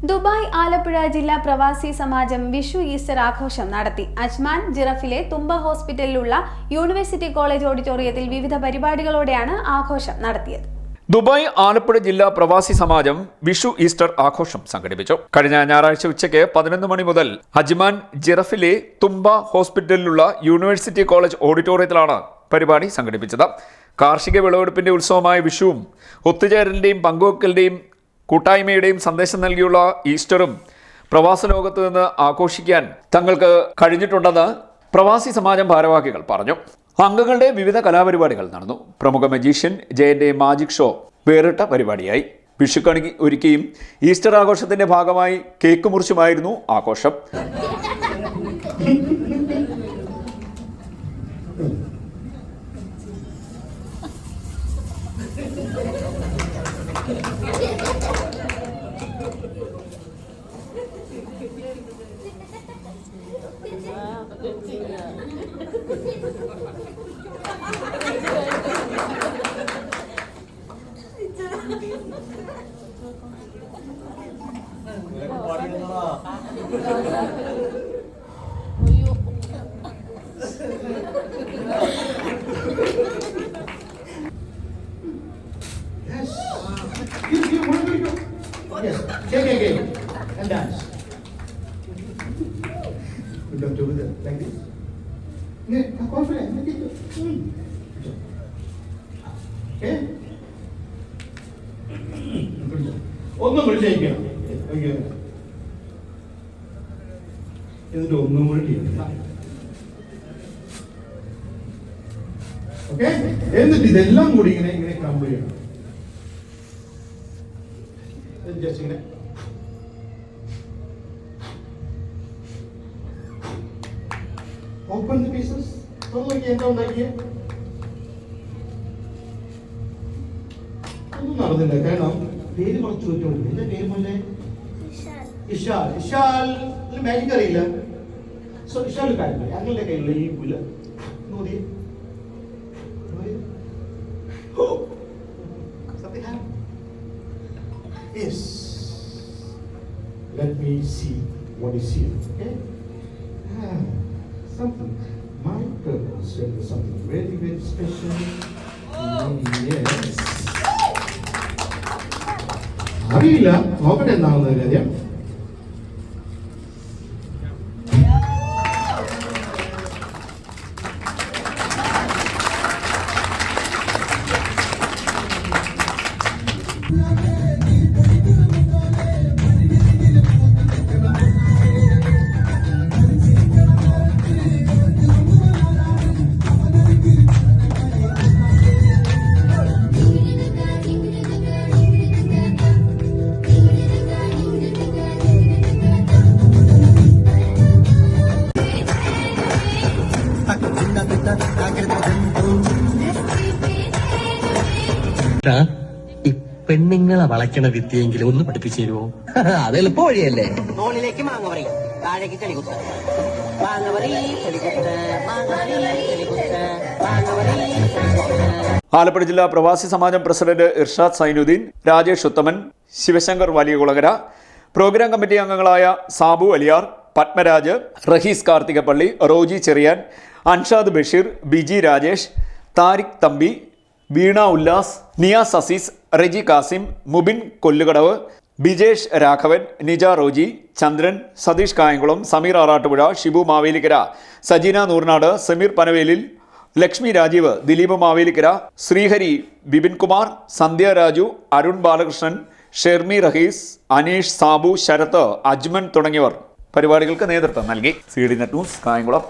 Dubai Alappuzha ജില്ലാ പ്രവാസി സമാജം Vishu Easter ആഘോഷം നടത്തി. അജ്മാൻ ജിറഫിലെ തുമ്പ ഹോസ്പിറ്റലിലുള്ള യൂണിവേഴ്സിറ്റി കോളേജ് ഓഡിറ്റോറിയത്തിൽ വിവിധ പരിപാടികളോടെയാണ് ആഘോഷം നടത്തിയത്. ദുബായ് ആലപ്പുഴ ജില്ലാ പ്രവാസി സമാജം വിഷു ഈസ്റ്റർ ആഘോഷം സംഘടിപ്പിച്ചു. കഴിഞ്ഞ ഞായറാഴ്ച ഉച്ചയ്ക്ക് 11 മണി മുതൽ അജ്മാൻ ജിറഫിലെ തുമ്പ ഹോസ്പിറ്റലിലുള്ള യൂണിവേഴ്സിറ്റി കോളേജ് ഓഡിറ്റോറിയത്തിലാണ് പരിപാടി സംഘടിപ്പിച്ചത്. കാർഷിക വിളവെടുപ്പിന്റെ ഉത്സവമായ വിഷുവും ഒത്തുചേരലിന്റെയും പങ്കുവെക്കലിന്റെയും കൂട്ടായ്മയുടെയും സന്ദേശം നൽകിയുള്ള ഈസ്റ്ററും പ്രവാസ ലോകത്ത് നിന്ന് ആഘോഷിക്കാൻ തങ്ങൾക്ക് കഴിഞ്ഞിട്ടുണ്ടെന്ന് പ്രവാസി സമാജം ഭാരവാഹികൾ പറഞ്ഞു. അംഗങ്ങളുടെ വിവിധ കലാപരിപാടികൾ നടന്നു. പ്രമുഖ മജീഷ്യൻ ജയന്റെ മാജിക് ഷോ വേറിട്ട പരിപാടിയായി. വിഷുക്കണി ഒരുക്കിയും ഈസ്റ്റർ ആഘോഷത്തിന്റെ ഭാഗമായി കേക്ക് മുറിച്ചുമായിരുന്നു ആഘോഷം. Yes, game, and dance. You don't do it like this. Yeah, confident. Okay. ഒന്നും വിളിച്ചേക്കണം. എന്നിട്ട് ഒന്നും കൂടി ചെയ്യണം. ഓക്കെ, എന്നിട്ട് ഇതെല്ലാം കൂടി ഇങ്ങനെ കംപ്ലീറ്റ് ചെയ്യണം. Just ഇങ്ങനെ open the pieces. തുറന്നോക്കി എന്താ ഉണ്ടാക്കിയ ഒന്നും നടന്നില്ല. കാരണം പേര് കുറച്ച് ചോദിച്ചോണ്ട് എന്താ പേര് പോലെ ഇഷാൽ. ഇഷാൽ മാജിക് അറിയില്ല. സോ ഇഷാൽ കാര്യം ഞങ്ങളുടെ കയ്യിലുള്ള ഈ പുല്ല് നോക്കി Yes. Let me see what is here. Okay. Something. My purpose is something very, very special. Yes. അറിയില്ല, നോക്കട്ടെ എന്താണെന്ന് കാര്യം. ഈ പെണ്ണുങ്ങളെ വളയ്ക്കണ വിദ്യയെങ്കിലും ഒന്ന് പഠിപ്പിച്ചു തരുമോ? അത് എളുപ്പ വഴിയല്ലേ. മോളിലേക്ക് മാങ്ങ പറയും, താഴേക്ക് ചെളികുത്ത. മാങ്ങ പറയും, ചെളികുത്ത. മാങ്ങ പറയും, ചെളികുത്ത. മാങ്ങ പറയും. ആലപ്പുഴ ജില്ലാ പ്രവാസി സമാജം പ്രസിഡന്റ് ഇർഷാദ് സൈനുദ്ദീൻ, രാജേഷ് ഉത്തമൻ, ശിവശങ്കർ വലിയകുളകര, പ്രോഗ്രാം കമ്മിറ്റി അംഗങ്ങളായ സാബു അലിയാർ, പത്മരാജ്, റഹീസ് കാർത്തികപ്പള്ളി, റോജി ചെറിയാൻ, അൻഷാദ് ബഷീർ, ബിജി രാജേഷ്, താരിഖ് തമ്പി, വീണ ഉല്ലാസ്, നിയാസ് അസീസ്, റെജി കാസിം, മുബിൻ കൊല്ലുകടവ്, ബിജേഷ് രാഘവൻ, നിജ റോജി, ചന്ദ്രൻ, സതീഷ് കായംകുളം, സമീർ ആറാട്ടുപുഴ, ഷിബു മാവേലിക്കര, സജീന നൂർനാട്, സമീർ പനവേലിൽ, ലക്ഷ്മി രാജീവ്, ദിലീപ് മാവേലിക്കര, ശ്രീഹരി, ബിപിൻകുമാർ, സന്ധ്യ രാജു, അരുൺ ബാലകൃഷ്ണൻ, ഷെർമി റഹീസ്, അനീഷ്, സാബു, ശരത്ത്, അജ്മൻ തുടങ്ങിയവർ പരിപാടികൾക്ക് നേതൃത്വം നൽകി. CDNet news Kayamkulam.